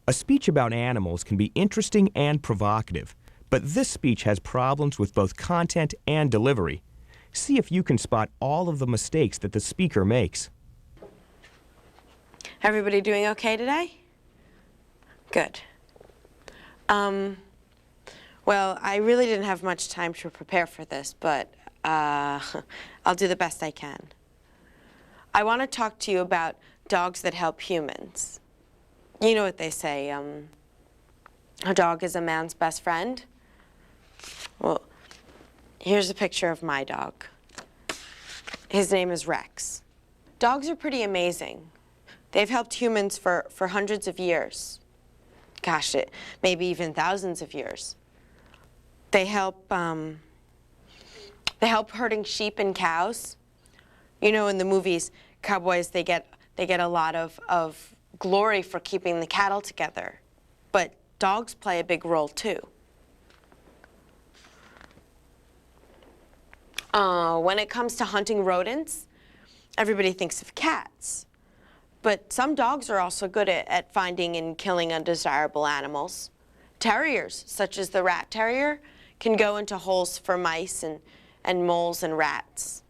A speech about animals can be interesting and provocative, but this speech has problems with both content and delivery. See if you can spot all of the mistakes that the speaker makes. Everybody doing okay today? Good. Well, I really didn't have much time to prepare for this, but I'll do the best I can. I want to talk to you about dogs that help humans. You know what they say, a dog is a man's best friend. Well, here's a picture of my dog. His name is Rex. Dogs are pretty amazing. They've helped humans for hundreds of years. Gosh, maybe even thousands of years. They help herding sheep and cows. You know, in the movies, cowboys, they get a lot of glory for keeping the cattle together. But dogs play a big role too. When it comes to hunting rodents, everybody thinks of cats. But some dogs are also good at finding and killing undesirable animals. Terriers, such as the rat terrier, can go into holes for mice and moles and rats.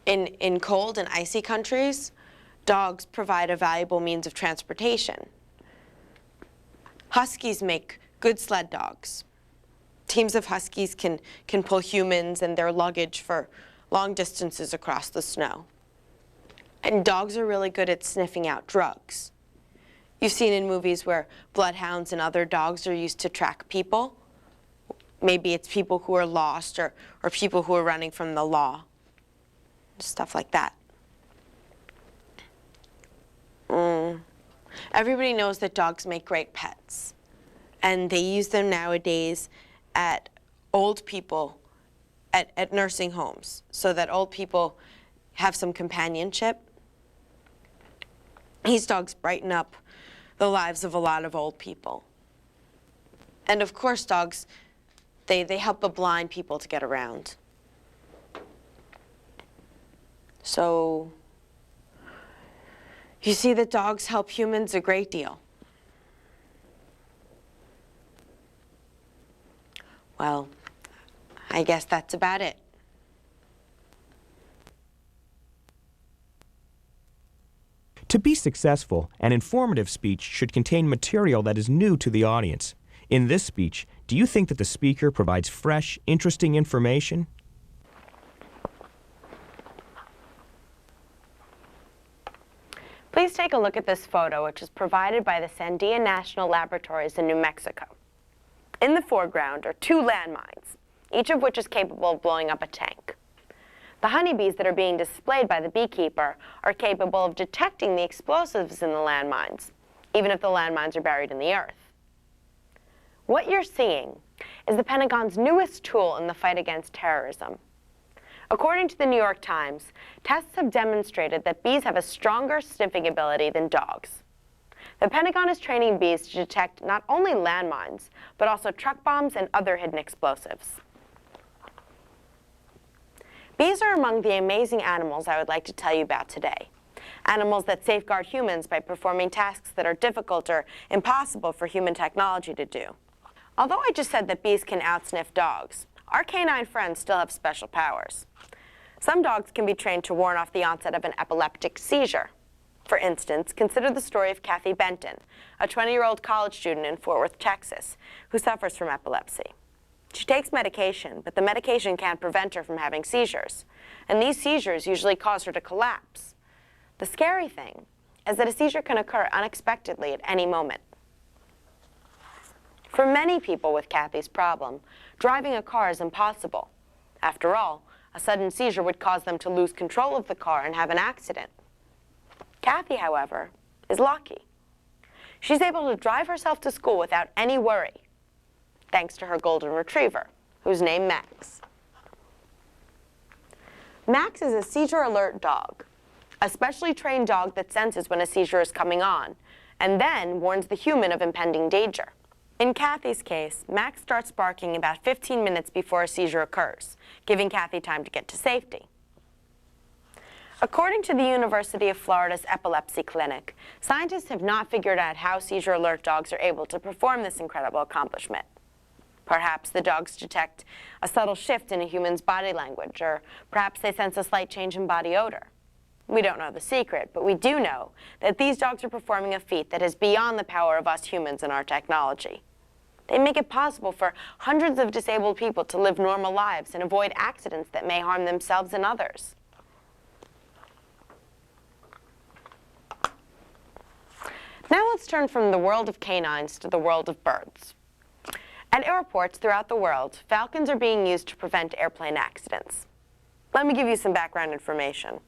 In cold and icy countries, dogs provide a valuable means of transportation. Huskies make good sled dogs. Teams of huskies can pull humans and their luggage for long distances across the snow. And dogs are really good at sniffing out drugs. You've seen in movies where bloodhounds and other dogs are used to track people. Maybe it's people who are lost or people who are running from the law. Stuff like that. Everybody knows that dogs make great pets. And they use them nowadays at old people, at nursing homes, so that old people have some companionship. These dogs brighten up the lives of a lot of old people. And of course, dogs, they help the blind people to get around. So, you see that dogs help humans a great deal. Well, I guess that's about it. To be successful, an informative speech should contain material that is new to the audience. In this speech, do you think that the speaker provides fresh, interesting information? Please take a look at this photo, which is provided by the Sandia National Laboratories in New Mexico. In the foreground are two landmines, each of which is capable of blowing up a tank. The honeybees that are being displayed by the beekeeper are capable of detecting the explosives in the landmines, even if the landmines are buried in the earth. What you're seeing is the Pentagon's newest tool in the fight against terrorism. According to the New York Times, tests have demonstrated that bees have a stronger sniffing ability than dogs. The Pentagon is training bees to detect not only landmines, but also truck bombs and other hidden explosives. Bees are among the amazing animals I would like to tell you about today. Animals that safeguard humans by performing tasks that are difficult or impossible for human technology to do. Although I just said that bees can outsniff dogs, our canine friends still have special powers. Some dogs can be trained to warn off the onset of an epileptic seizure. For instance, consider the story of Kathy Benton, a 20-year-old college student in Fort Worth, Texas, who suffers from epilepsy. She takes medication, but the medication can't prevent her from having seizures. And these seizures usually cause her to collapse. The scary thing is that a seizure can occur unexpectedly at any moment. For many people with Kathy's problem, driving a car is impossible. After all, a sudden seizure would cause them to lose control of the car and have an accident. Kathy, however, is lucky. She's able to drive herself to school without any worry, thanks to her golden retriever, who's named Max. Max is a seizure alert dog, a specially trained dog that senses when a seizure is coming on, and then warns the human of impending danger. In Kathy's case, Max starts barking about 15 minutes before a seizure occurs, giving Kathy time to get to safety. According to the University of Florida's Epilepsy Clinic, scientists have not figured out how seizure alert dogs are able to perform this incredible accomplishment. Perhaps the dogs detect a subtle shift in a human's body language, or perhaps they sense a slight change in body odor. We don't know the secret, but we do know that these dogs are performing a feat that is beyond the power of us humans and our technology. They make it possible for hundreds of disabled people to live normal lives and avoid accidents that may harm themselves and others. Now let's turn from the world of canines to the world of birds. At airports throughout the world, falcons are being used to prevent airplane accidents. Let me give you some background information.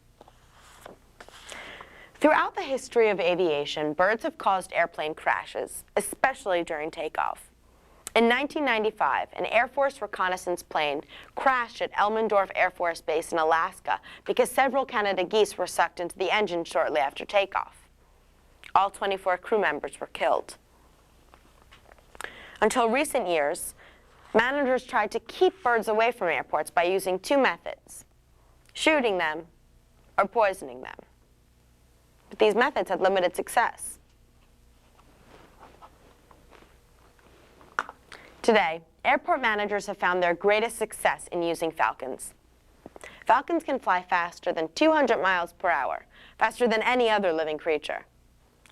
Throughout the history of aviation, birds have caused airplane crashes, especially during takeoff. In 1995, an Air Force reconnaissance plane crashed at Elmendorf Air Force Base in Alaska because several Canada geese were sucked into the engine shortly after takeoff. All 24 crew members were killed. Until recent years, managers tried to keep birds away from airports by using two methods: shooting them or poisoning them. But these methods had limited success. Today, airport managers have found their greatest success in using falcons. Falcons can fly faster than 200 miles per hour, faster than any other living creature.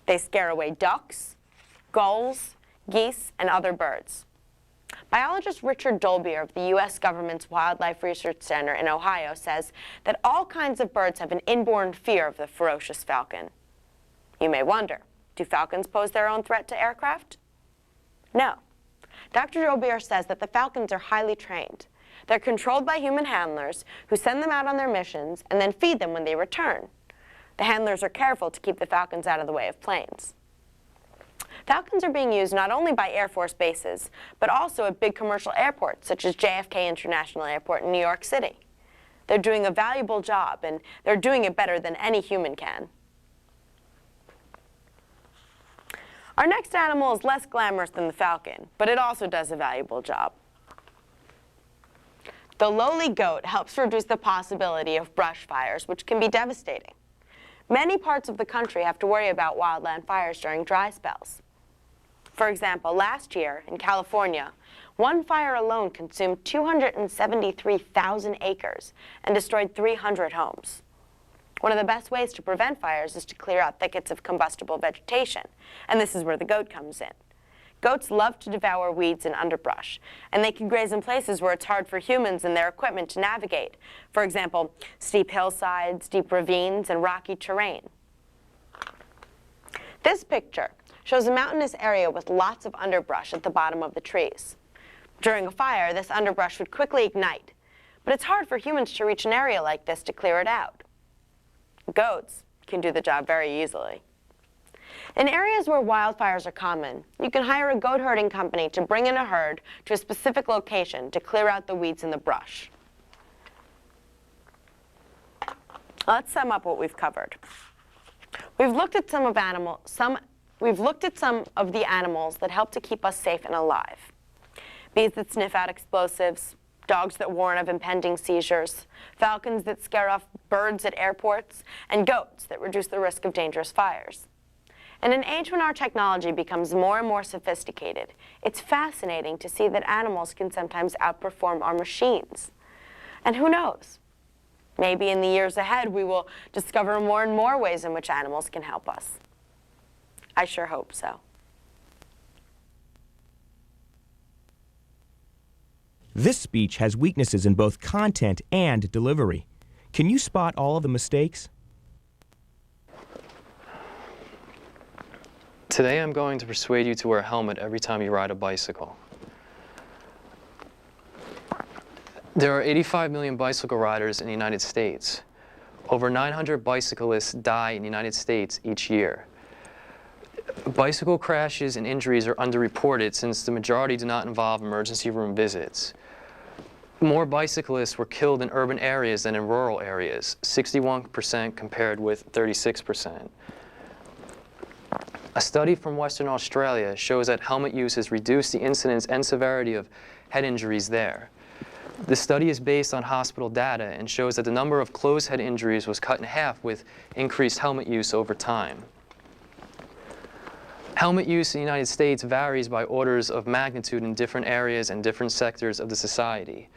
They scare away ducks, gulls, geese, and other birds. Biologist Richard Dolbear of the U.S. government's Wildlife Research Center in Ohio says that all kinds of birds have an inborn fear of the ferocious falcon. You may wonder, do falcons pose their own threat to aircraft? No. Dr. Dolbear says that the falcons are highly trained. They're controlled by human handlers who send them out on their missions and then feed them when they return. The handlers are careful to keep the falcons out of the way of planes. Falcons are being used not only by Air Force bases, but also at big commercial airports, such as JFK International Airport in New York City. They're doing a valuable job, and they're doing it better than any human can. Our next animal is less glamorous than the falcon, but it also does a valuable job. The lowly goat helps reduce the possibility of brush fires, which can be devastating. Many parts of the country have to worry about wildland fires during dry spells. For example, last year in California, one fire alone consumed 273,000 acres and destroyed 300 homes. One of the best ways to prevent fires is to clear out thickets of combustible vegetation, and this is where the goat comes in. Goats love to devour weeds and underbrush, and they can graze in places where it's hard for humans and their equipment to navigate. For example, steep hillsides, deep ravines, and rocky terrain. This picture shows a mountainous area with lots of underbrush at the bottom of the trees. During a fire, this underbrush would quickly ignite, but it's hard for humans to reach an area like this to clear it out. Goats can do the job very easily. In areas where wildfires are common, you can hire a goat herding company to bring in a herd to a specific location to clear out the weeds and the brush. Let's sum up what we've covered. We've looked at some of the animals that help to keep us safe and alive. Bees that sniff out explosives, dogs that warn of impending seizures, falcons that scare off birds at airports, and goats that reduce the risk of dangerous fires. In an age when our technology becomes more and more sophisticated, it's fascinating to see that animals can sometimes outperform our machines. And who knows? Maybe in the years ahead we will discover more and more ways in which animals can help us. I sure hope so. This speech has weaknesses in both content and delivery. Can you spot all of the mistakes? Today I'm going to persuade you to wear a helmet every time you ride a bicycle. There are 85 million bicycle riders in the United States. Over 900 bicyclists die in the United States each year. Bicycle crashes and injuries are underreported since the majority do not involve emergency room visits. More bicyclists were killed in urban areas than in rural areas, 61% compared with 36%. A study from Western Australia shows that helmet use has reduced the incidence and severity of head injuries there. The study is based on hospital data and shows that the number of closed head injuries was cut in half with increased helmet use over time. Helmet use in the United States varies by orders of magnitude in different areas and different sectors of the society.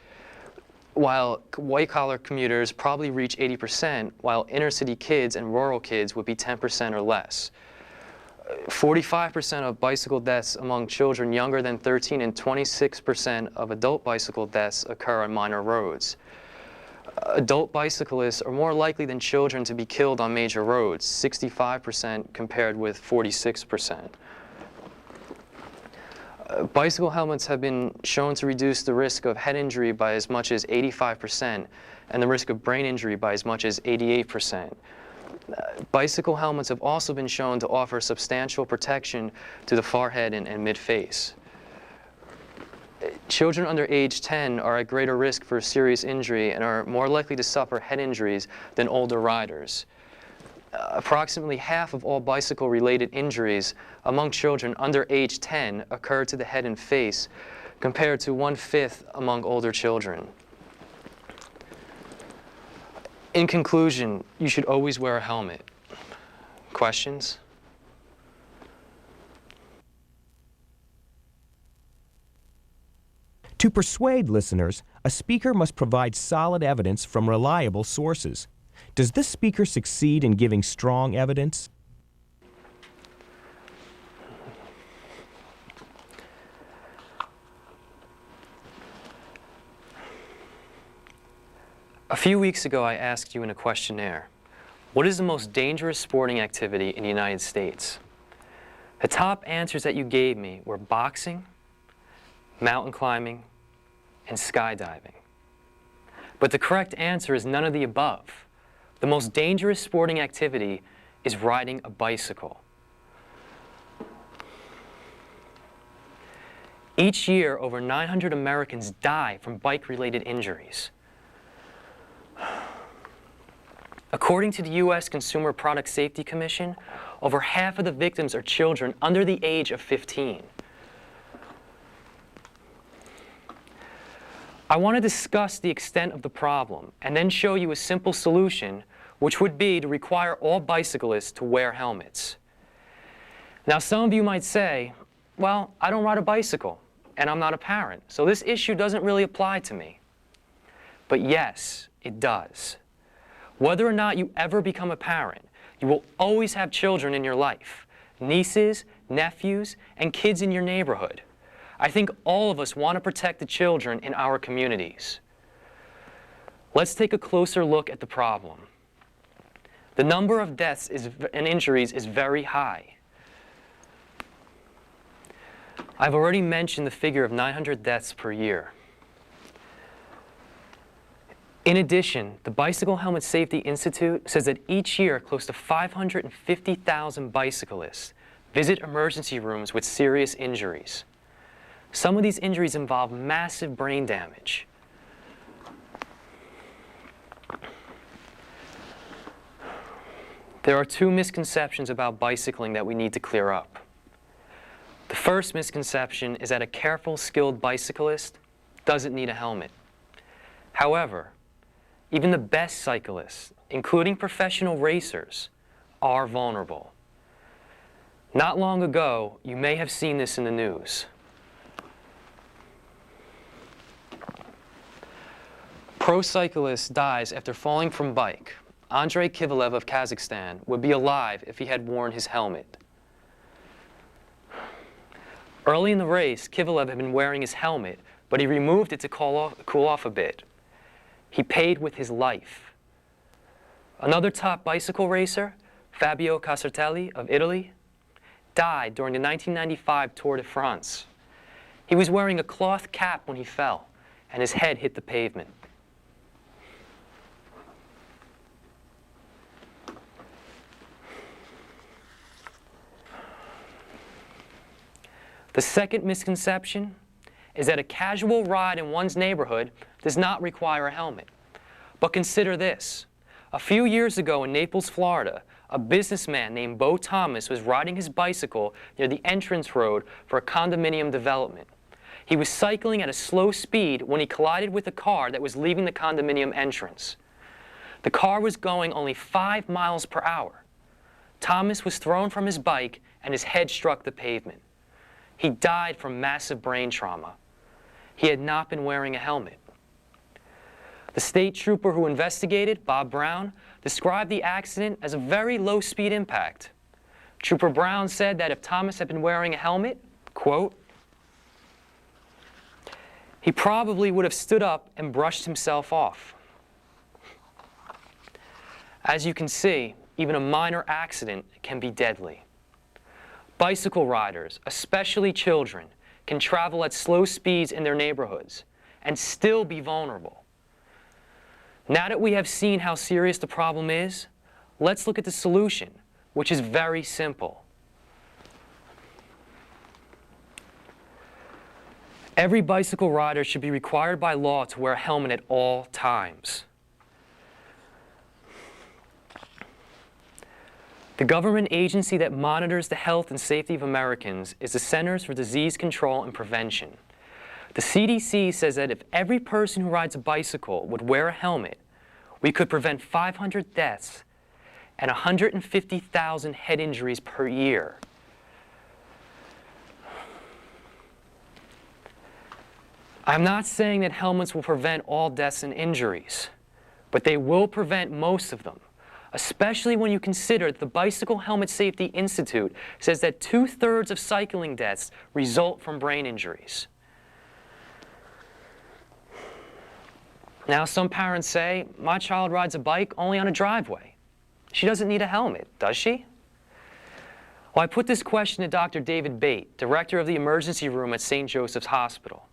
While white-collar commuters probably reach 80%, while inner-city kids and rural kids would be 10% or less. 45% of bicycle deaths among children younger than 13 and 26% of adult bicycle deaths occur on minor roads. Adult bicyclists are more likely than children to be killed on major roads, 65% compared with 46%. Bicycle helmets have been shown to reduce the risk of head injury by as much as 85% and the risk of brain injury by as much as 88%. Bicycle helmets have also been shown to offer substantial protection to the forehead and mid-face. Children under age 10 are at greater risk for serious injury and are more likely to suffer head injuries than older riders. Approximately half of all bicycle-related injuries among children under age 10 occur to the head and face, compared to 1/5 among older children. In conclusion, you should always wear a helmet. Questions? To persuade listeners, a speaker must provide solid evidence from reliable sources. Does this speaker succeed in giving strong evidence? A few weeks ago, I asked you in a questionnaire, what is the most dangerous sporting activity in the United States? The top answers that you gave me were boxing, mountain climbing, and skydiving. But the correct answer is none of the above. The most dangerous sporting activity is riding a bicycle. Each year, over 900 Americans die from bike-related injuries. According to the U.S. Consumer Product Safety Commission, over half of the victims are children under the age of 15. I want to discuss the extent of the problem and then show you a simple solution, which would be to require all bicyclists to wear helmets. Now, some of you might say, well, I don't ride a bicycle, and I'm not a parent, so this issue doesn't really apply to me. But yes, it does. Whether or not you ever become a parent, you will always have children in your life, nieces, nephews, and kids in your neighborhood. I think all of us want to protect the children in our communities. Let's take a closer look at the problem. The number of deaths and injuries is very high. I've already mentioned the figure of 900 deaths per year. In addition, the Bicycle Helmet Safety Institute says that each year close to 550,000 bicyclists visit emergency rooms with serious injuries. Some of these injuries involve massive brain damage. There are two misconceptions about bicycling that we need to clear up. The first misconception is that a careful, skilled bicyclist doesn't need a helmet. However, even the best cyclists, including professional racers, are vulnerable. Not long ago, you may have seen this in the news. Pro cyclist dies after falling from bike. Andrei Kovalev of Kazakhstan would be alive if he had worn his helmet. Early in the race, Kovalev had been wearing his helmet, but he removed it to cool off a bit. He paid with his life. Another top bicycle racer, Fabio Casartelli of Italy, died during the 1995 Tour de France. He was wearing a cloth cap when he fell, and his head hit the pavement. The second misconception is that a casual ride in one's neighborhood does not require a helmet. But consider this. A few years ago in Naples, Florida, a businessman named Bo Thomas was riding his bicycle near the entrance road for a condominium development. He was cycling at a slow speed when he collided with a car that was leaving the condominium entrance. The car was going only 5 miles per hour. Thomas was thrown from his bike and his head struck the pavement. He died from massive brain trauma. He had not been wearing a helmet. The state trooper who investigated, Bob Brown, described the accident as a very low-speed impact. Trooper Brown said that if Thomas had been wearing a helmet, quote, he probably would have stood up and brushed himself off. As you can see, even a minor accident can be deadly. Bicycle riders, especially children, can travel at slow speeds in their neighborhoods and still be vulnerable. Now that we have seen how serious the problem is, let's look at the solution, which is very simple. Every bicycle rider should be required by law to wear a helmet at all times. The government agency that monitors the health and safety of Americans is the Centers for Disease Control and Prevention. The CDC says that if every person who rides a bicycle would wear a helmet, we could prevent 500 deaths and 150,000 head injuries per year. I'm not saying that helmets will prevent all deaths and injuries, but they will prevent most of them, especially when you consider that the Bicycle Helmet Safety Institute says that 2/3 of cycling deaths result from brain injuries. Now, some parents say, my child rides a bike only on a driveway. She doesn't need a helmet, does she? Well, I put this question to Dr. David Bate, director of the emergency room at St. Joseph's Hospital.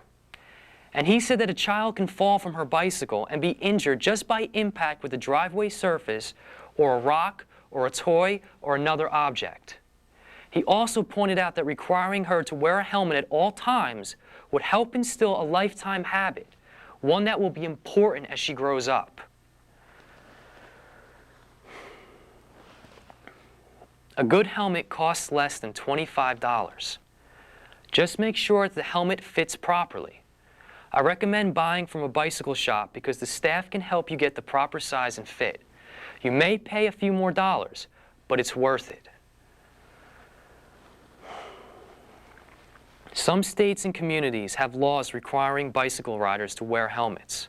And he said that a child can fall from her bicycle and be injured just by impact with a driveway surface or a rock or a toy or another object. He also pointed out that requiring her to wear a helmet at all times would help instill a lifetime habit, one that will be important as she grows up. A good helmet costs less than $25. Just make sure that the helmet fits properly. I recommend buying from a bicycle shop because the staff can help you get the proper size and fit. You may pay a few more dollars, but it's worth it. Some states and communities have laws requiring bicycle riders to wear helmets.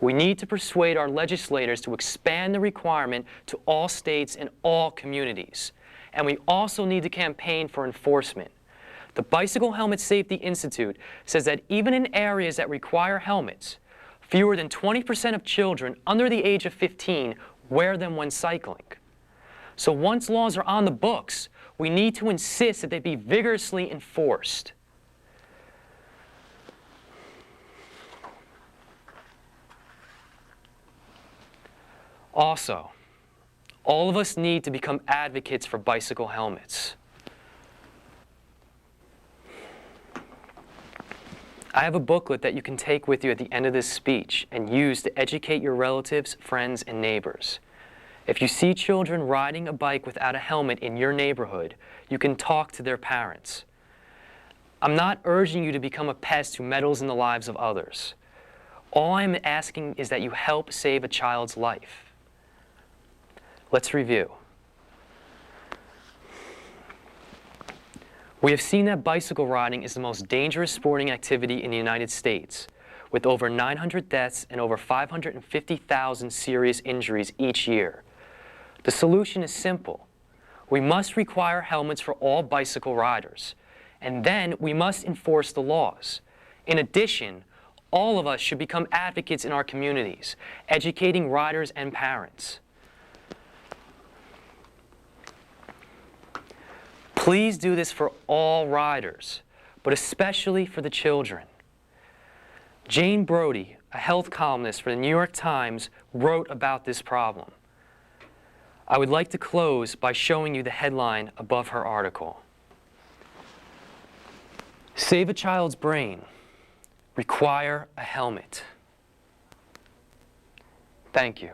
We need to persuade our legislators to expand the requirement to all states and all communities. And we also need to campaign for enforcement. The Bicycle Helmet Safety Institute says that even in areas that require helmets, fewer than 20% of children under the age of 15 wear them when cycling. So once laws are on the books, we need to insist that they be vigorously enforced. Also, all of us need to become advocates for bicycle helmets. I have a booklet that you can take with you at the end of this speech and use to educate your relatives, friends, and neighbors. If you see children riding a bike without a helmet in your neighborhood, you can talk to their parents. I'm not urging you to become a pest who meddles in the lives of others. All I'm asking is that you help save a child's life. Let's review. We have seen that bicycle riding is the most dangerous sporting activity in the United States, with over 900 deaths and over 550,000 serious injuries each year. The solution is simple. We must require helmets for all bicycle riders, and then we must enforce the laws. In addition, all of us should become advocates in our communities, educating riders and parents. Please do this for all riders, but especially for the children. Jane Brody, a health columnist for the New York Times, wrote about this problem. I would like to close by showing you the headline above her article. Save a child's brain. Require a helmet. Thank you.